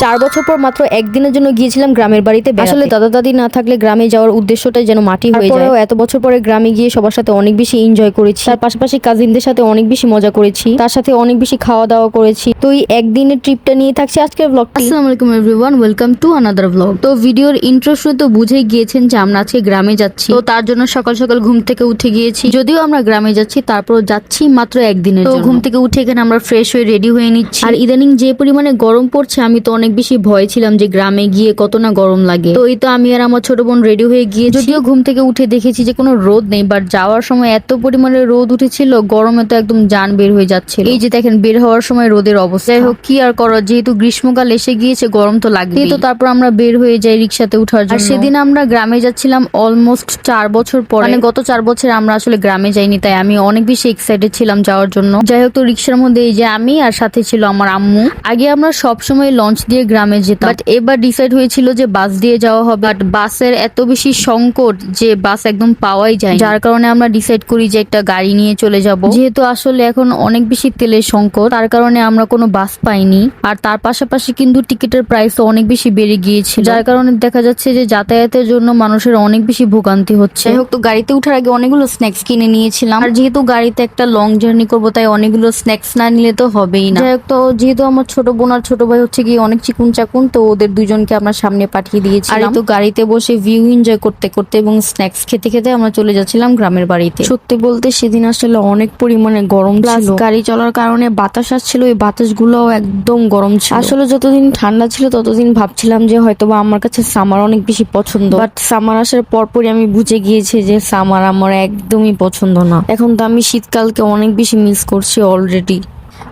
4 বছর পর মাত্র একদিনের জন্য গিয়েছিলাম গ্রামের বাড়িতে। আসলে দাদা দাদি না থাকলে গ্রামে যাওয়ার উদ্দেশ্যটাই যেন মাটি হয়ে যায়। এত বছর পরে গ্রামে গিয়ে সবার সাথে অনেক বেশি এনজয় করেছি, তার পাশাপাশি কাজিনদের সাথে অনেক বেশি মজা করেছি, তার সাথে অনেক বেশি খাওয়া দাওয়া করেছি। তো এই একদিনের ট্রিপটা নিয়ে থাকছে আজকের ব্লগটি। আসসালামু আলাইকুম everyone, welcome to another blog. তো ভিডিওর ইন্ট্রো শুনে তো বুঝেই গিয়েছেন যে আমরা আজকে গ্রামে যাচ্ছি। তো তার জন্য সকাল সকাল ঘুম থেকে উঠে গিয়েছি। যদিও আমরা গ্রামে যাচ্ছি, তারপর যাচ্ছি মাত্র একদিনের জন্য। তো ঘুম থেকে উঠে এখানে আমরা ফ্রেশ হয়ে রেডি হয়ে নিচ্ছি। আর ইদানিং যে পরিমাণে গরম পড়ছে, আমি তো অনেক বেশি ভয় ছিলাম যে গ্রামে গিয়ে কত না গরম লাগে। তো এই তো আমি আর আমার ছোট বোন রেডি হয়ে গিয়ে, যদিও ঘুম থেকে উঠে দেখেছি যে কোনো রোদ নেই, বাট যাওয়ার সময় এত পরিমাণে রোদ উঠেছিল, গরমে তো একদম জান বের হয়ে যাচ্ছিল। এই যে দেখেন বের হওয়ার সময় রোদের অবস্থা। যাই হোক, কি আর করার, যেহেতু গ্রীষ্মকাল এসে গিয়েছে, গরম তো লাগবেই। তো তারপর আমরা বের হয়ে যাই রিক্সাতে উঠার জন্য। আর সেদিন আমরা গ্রামে যাচ্ছিলাম অলমোস্ট 4 বছর পরে, মানে গত 4 বছর আমরা আসলে গ্রামে যাইনি, তাই আমি অনেক বেশি এক্সাইটেড ছিলাম যাওয়ার জন্য। যাই হোক, তো রিক্সার মধ্যে এই যে আমি আর সাথে ছিল আমার আম্মু। আগে আমরা সবসময় লঞ্চ দিয়ে গ্রামে যেতাম, বাট এবার ডিসাইড হয়েছিল যে বাস দিয়ে যাওয়া হবে। বাট বাসের এত বেশি সংকট যে বাস একদম পাওয়াই যায়, যার কারণে আমরা ডিসাইড করি যে একটা গাড়ি নিয়ে চলে যাব। যেহেতু আসলে এখন অনেক বেশি তেলের সংকট, তার কারণে আমরা কোনো বাস পাইনি। আর তার পাশাপাশি কিন্তু টিকিটের প্রাইস অনেক বেশি বেড়ে গিয়েছিল, যার কারণে দেখা যাচ্ছে যে যাতায়াতের জন্য মানুষের অনেক বেশি ভোগান্তি হচ্ছে। যাই হোক, তো গাড়িতে উঠার আগে অনেকগুলো স্ন্যাক্স কিনে নিয়েছিলাম। আর যেহেতু গাড়িতে একটা লং জার্নি করবো, তাই অনেকগুলো স্ন্যাক্স না নিলে তো হবেই না। যাই হোক, তো যেহেতু আমার ছোট বোন আর ছোট ভাই হচ্ছে গিয়ে অনেক চিকুন চাকুন, তো ওদের দুজনকে আমরা সামনে পাঠিয়ে দিয়েছি। আর তো গাড়িতে বসে ভিউ এনজয় করতে করতে এবং স্ন্যাক্স খেতে খেতে আমরা চলে যাচ্ছিলাম গ্রামের বাড়িতে। সত্যি বলতে সেদিন আসলে অনেক পরিমাণে গরম ছিল, গাড়ি চলার কারণে বাতাস আসছিল, ওই বাতাসগুলো একদম গরম ছিল। আসলে যতদিন ঠান্ডা ছিল ততদিন ভাবছিলাম যে হয়তোবা আমার কাছে সামার অনেক বেশি পছন্দ, বাট সামার আসার পরপরই আমি বুঝে গিয়েছি যে সামার আমার একদমই পছন্দ না। এখন তো আমি শীতকালকে অনেক বেশি মিস করছি অলরেডি।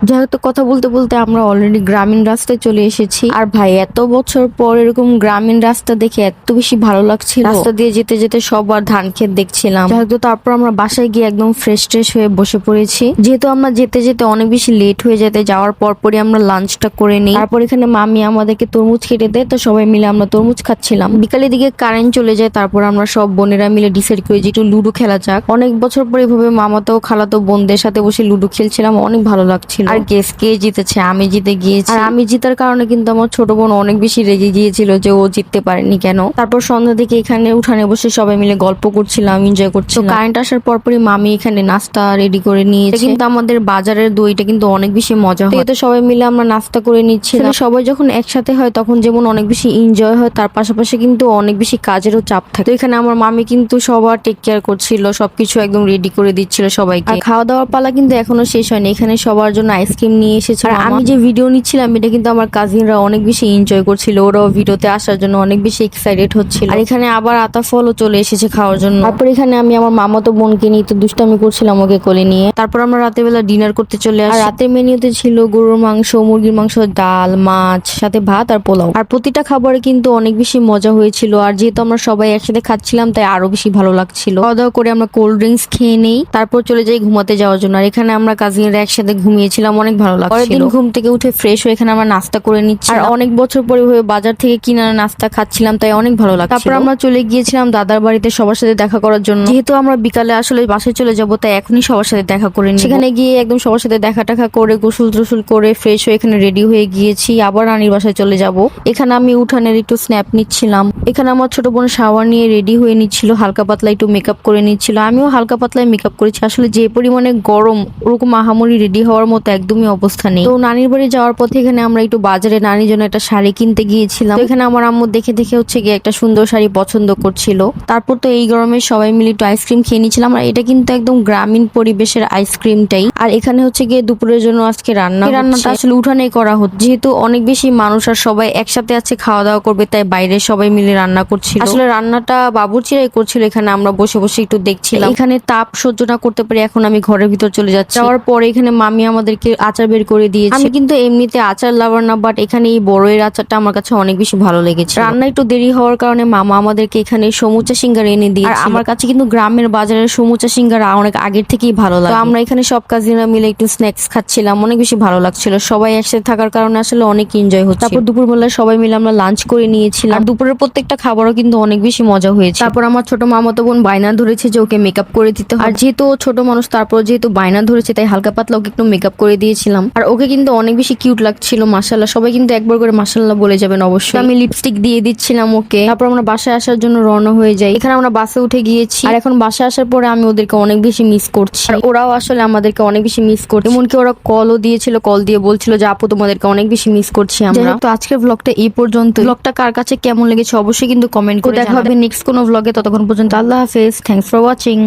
যেহেতু কথা বলতে বলতে আমরা অলরেডি গ্রামীণ রাস্তায় চলে এসেছি। আর ভাই, এত বছর পর এরকম গ্রামীণ রাস্তা দেখে এত বেশি ভালো লাগছিল। রাস্তা দিয়ে যেতে যেতে সবার ধান ক্ষেত দেখছিলাম। যেহেতু তারপর আমরা বাসায় গিয়ে একদম ফ্রেশ ট্রেশ হয়ে বসে পড়েছি। যেহেতু আমরা যেতে যেতে অনেক বেশি লেট হয়ে যেতে, যাওয়ার পরপরই আমরা লাঞ্চটা করে নিই। তারপর এখানে মামি আমাদেরকে তরমুজ কেটে দেয়, তো সবাই মিলে আমরা তরমুজ খাচ্ছিলাম। বিকালের দিকে কারেন্ট চলে যায়, তারপর আমরা সব বোনেরা মিলে ডিসাইড করি যে একটু লুডো খেলা যাক। অনেক বছর পর এভাবে মামাতো খালাতো বোনদের সাথে বসে লুডো খেলছিলাম, অনেক ভালো লাগছিল। আর গেস কে জিতেছে? আমি জিতে গিয়েছি। আর আমি জিতার কারণে কিন্তু আমার ছোট বোন অনেক বেশি রেগে গিয়েছিল যে ও জিততে পারেনি কেন। তারপর সন্ধ্যা থেকে এখানে উঠানে বসে সবাই মিলে গল্প করছিলাম, এনজয় করছিলাম। কারেন্ট আসার পরপরই মামি এখানে নাস্তা রেডি করে নিয়েছে। কিন্তু আমাদের বাজারের দইটা কিন্তু অনেক বেশি মজা হয়। তো সবাই মিলে আমরা নাস্তা করে নিচ্ছিলাম। সবাই যখন একসাথে হয় তখন যেমন অনেক বেশি এনজয় হয়, তার পাশাপাশি কিন্তু অনেক বেশি কাজেরও চাপ থাকে। তো এখানে আমার মামি কিন্তু সবার টেক কেয়ার করছিল, সবকিছু একদম রেডি করে দিচ্ছিল সবাইকে। আর খাওয়া দাওয়ার পালা কিন্তু এখনো শেষ হয়নি। এখানে সবার জন্য আইসক্রিম নিয়ে এসেছে। আর আমি যে ভিডিও নিচ্ছিলাম এটা কিন্তু আমার কাজিনরা অনেক বেশি এনজয় করছিল, ওরাও ভিডিওতে আসার জন্য অনেক বেশি এক্সাইটেড হচ্ছিল। আর এখানে আবার আতা ফলও চলে এসেছে খাওয়ার জন্য। তারপর এখানে আমি আমার মামাতো বোনকে নিয়ে তো দুষ্টামি করছিলাম ওকে কোলে নিয়ে। তারপর আমরা রাতের বেলা ডিনার করতে চলে আসি। আর রাতের মেনুতে ছিল গরুর মাংস, মুরগির মাংস, ডাল, মাছ, সাথে ভাত আর পোলাও। আর প্রতিটা খাবারে কিন্তু অনেক বেশি মজা হয়েছিল। আর যেহেতু আমরা সবাই একসাথে খাচ্ছিলাম, তাই আরো বেশি ভালো লাগছিল। খাওয়া দাওয়া করে আমরা কোল্ড ড্রিঙ্কস খেয়ে নেই, তারপর চলে যাই ঘুমাতে যাওয়ার জন্য। আর এখানে আমরা কাজিনরা একসাথে ঘুমিয়েছিলাম, অনেক ভালো লাগছিল। ঘুম থেকে উঠে ফ্রেশ হয়ে এখানে আমরা নাস্তা করে নিচ্ছি। আর অনেক বছর পরে হয়ে বাজার থেকে কিনা নাস্তা খাচ্ছিলাম, তাই অনেক ভালো লাগছিল। তারপর আমরা চলে গিয়েছিলাম দাদার বাড়িতে সবার সাথে দেখা করার জন্য। যেহেতু আমরা বিকালে আসলে বাসায় চলে যাব, তাই এখনই সবার সাথে দেখা করে নিই। সেখানে গিয়ে একদম সবার সাথে দেখা টাকা করে গোসল টোসল করে ফ্রেশ হয়ে এখানে রেডি হয়ে গিয়েছি, আবার রানীর বাসায় চলে যাব। এখানে আমি উঠানের একটু স্ন্যাপ নিচ্ছিলাম। এখানে আমার ছোট বোন শাওয়ার নিয়ে রেডি হয়ে নিচ্ছিল, হালকা পাতলা একটু মেকআপ করে নিচ্ছিল। আমিও হালকা পাতলায় মেকআপ করেছি। আসলে যে পরিমাণে গরম, ওরকম আহামরি রেডি হওয়ার মতো একদমই অবস্থা নেই। তো নানির বাড়ি যাওয়ার পথে এখানে আমরা একটু বাজারে নানির জন্য একটা শাড়ি কিনতে গিয়েছিলাম। এখানে আমার আম্মু দেখে দেখে হচ্ছে গিয়ে একটা সুন্দর শাড়ি পছন্দ করছিল। তারপর তো এই গরমে সবাই মিলে একটু আইসক্রিম খেয়ে নিচ্ছিলাম। আর এটা কিন্তু একদম গ্রামীণ পরিবেশের আইসক্রিমটাই। আর এখানে হচ্ছে গিয়ে দুপুরের জন্য আজকে রান্নাটা আসলে উঠানেই করা হচ্ছে। যেহেতু অনেক বেশি মানুষ আর সবাই একসাথে আছে খাওয়া দাওয়া করবে, তাই বাইরে সবাই মিলে রান্না করছিল। আসলে রান্নাটা বাবুর্চিরাই করছিল, এখানে আমরা বসে বসে একটু দেখছিলাম। এখানে তাপ সহ্য না করতে পারি এখন আমি ঘরের ভিতর চলে যাচ্ছি। যাওয়ার পরে এখানে মামি আমাদেরকে আচার বের করে দিয়েছে। আমি কিন্তু এমনিতে আচার লাভার না, বাট এখানে এই বড়ের আচারটা আমার কাছে অনেক বেশি ভালো লেগেছে। রান্না একটু দেরি হওয়ার কারণে মামা আমাদেরকে এখানে সমুচা সিঙ্গারা এনে দিয়েছে। আর আমার কাছে কিন্তু গ্রামের বাজারের সমুচা সিঙ্গারা অনেক আগের থেকেই ভালো লাগে। তো আমরা এখানে সব কাজিনরা মিলে একটু স্ন্যাক্স খাচ্ছিলাম, অনেক বেশি ভালো লাগছিল। সবাই একসাথে থাকার কারণে আসলে অনেক এনজয় হচ্ছে। তারপর দুপুরবেলা সবাই মিলে আমরা লাঞ্চ করে নিয়েছিলাম। দুপুরের প্রত্যেকটা খাবারও কিন্তু অনেক বেশি মজা হয়েছে। তারপর আমার ছোট মামাতো বোন বায়না ধরেছে যে ওকে মেকআপ করে দিতে হয়। আর যেহেতু ছোট মানুষ, তারপর যেহেতু বায়না ধরেছে, তাই হালকা পাতলা ওকে একটু মেকআপ করে দিয়েছিলাম। আর ওকে কিন্তু অনেক বেশি কিউট লাগছিল, মাশাআল্লাহ। সবাই কিন্তু একবার করে মাশাআল্লাহ বলে যাবেন অবশ্যই। আমি লিপস্টিক দিয়ে দিচ্ছিলাম ওকে। তারপর আমরা বাসায় আসার জন্য রওনা হয়ে যাই। এখানে আমরা বাসে উঠে গিয়েছি। আর এখন বাসায় আসার পরে আমি ওদেরকে অনেক বেশি মিস করছি, আর ওরাও আসলে আমাদেরকে অনেক বেশি মিস করছে। এমনকি ওরা কলও দিয়েছিল, কল দিয়ে বলছিল যে আপু তোমাদেরকে অনেক বেশি মিস করছি আমরা। তো আজকের ব্লগটা এই পর্যন্ত। ব্লগটা কার কাছে কেমন লেগেছে অবশ্যই কিন্তু কমেন্ট করে দেখা হবে নেক্সট কোনো ব্লগে। ততক্ষণ পর্যন্ত আল্লাহ হাফেজ, থ্যাঙ্কস ফর ওয়াচিং।